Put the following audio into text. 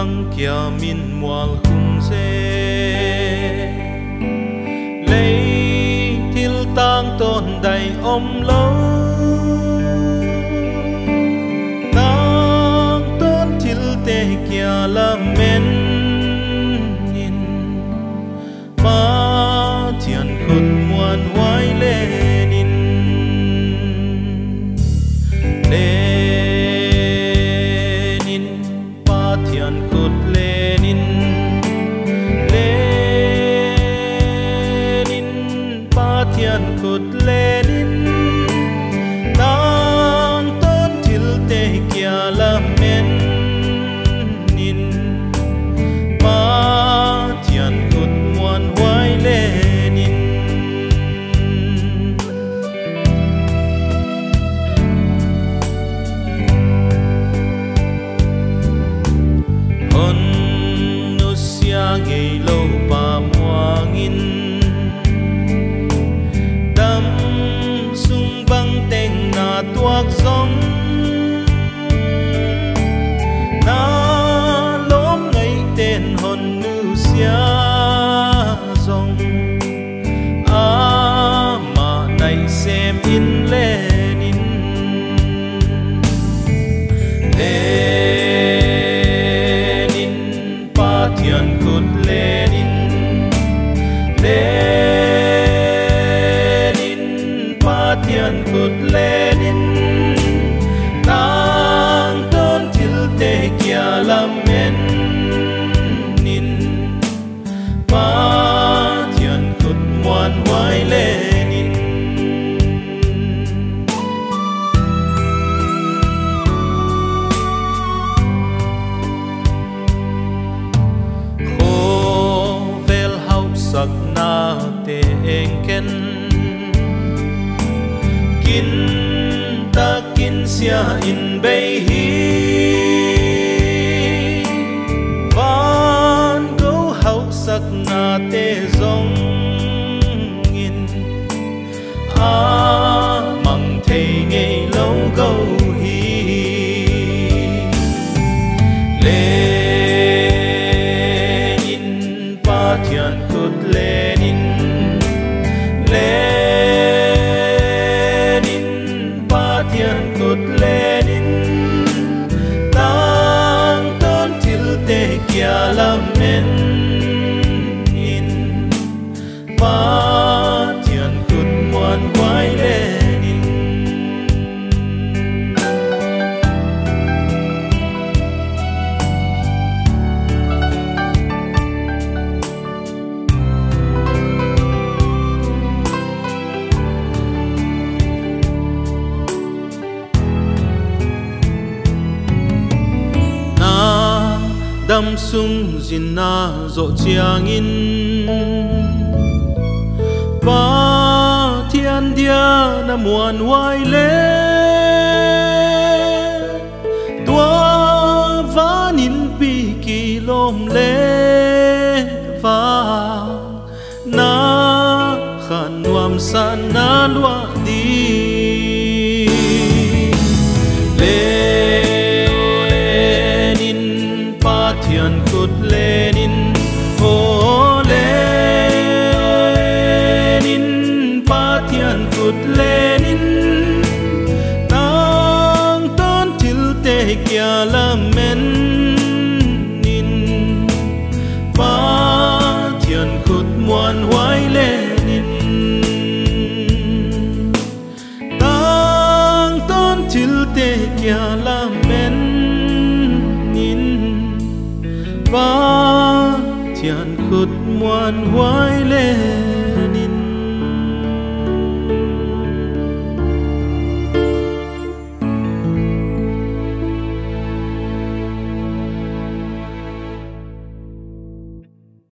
băng kia min mual khung xe lấy thil tang tôn đầy ôm lâu tang tôn thil te kia la men in ma thian khut muan hoài lên Lenin pa thian khut Lenin Lenin pa thian khut Lenin tang tôn thil te kia la men in pa thian khut muan hoài Lenin hon nu sia ngei lo pa muangin dam sung bang teng na tuak song na lom ngei ten hon nu sia zong a ma nai sem in Lenin Lenin pa thian khut Lenin Lenin pa thian khut Lenin tang tôn thil te kia la men in pa thian khut muan hoài Lenin khô vel hau sak na te eng ken kin ta kin sia in bei hi van go hau sak na te zong in a mang thei ngei lâu go hi Lenin pa thian khut Lenin Lenin pa thian khut Lenin tang tôn thil te kia la men in pa thian khut muan hoài Lenin đam sung jin na zo chiang in pa thian dia na muan hoài le tua van in pi ki lom le va na khan nuam san na lua đi thian khut Lenin oh Lenin pa thian khut Lenin tang tôn thil te kia la men in pa thian khut muan hoài Lenin tang tôn thil te kia la men pa thian khut muan hoài Lenin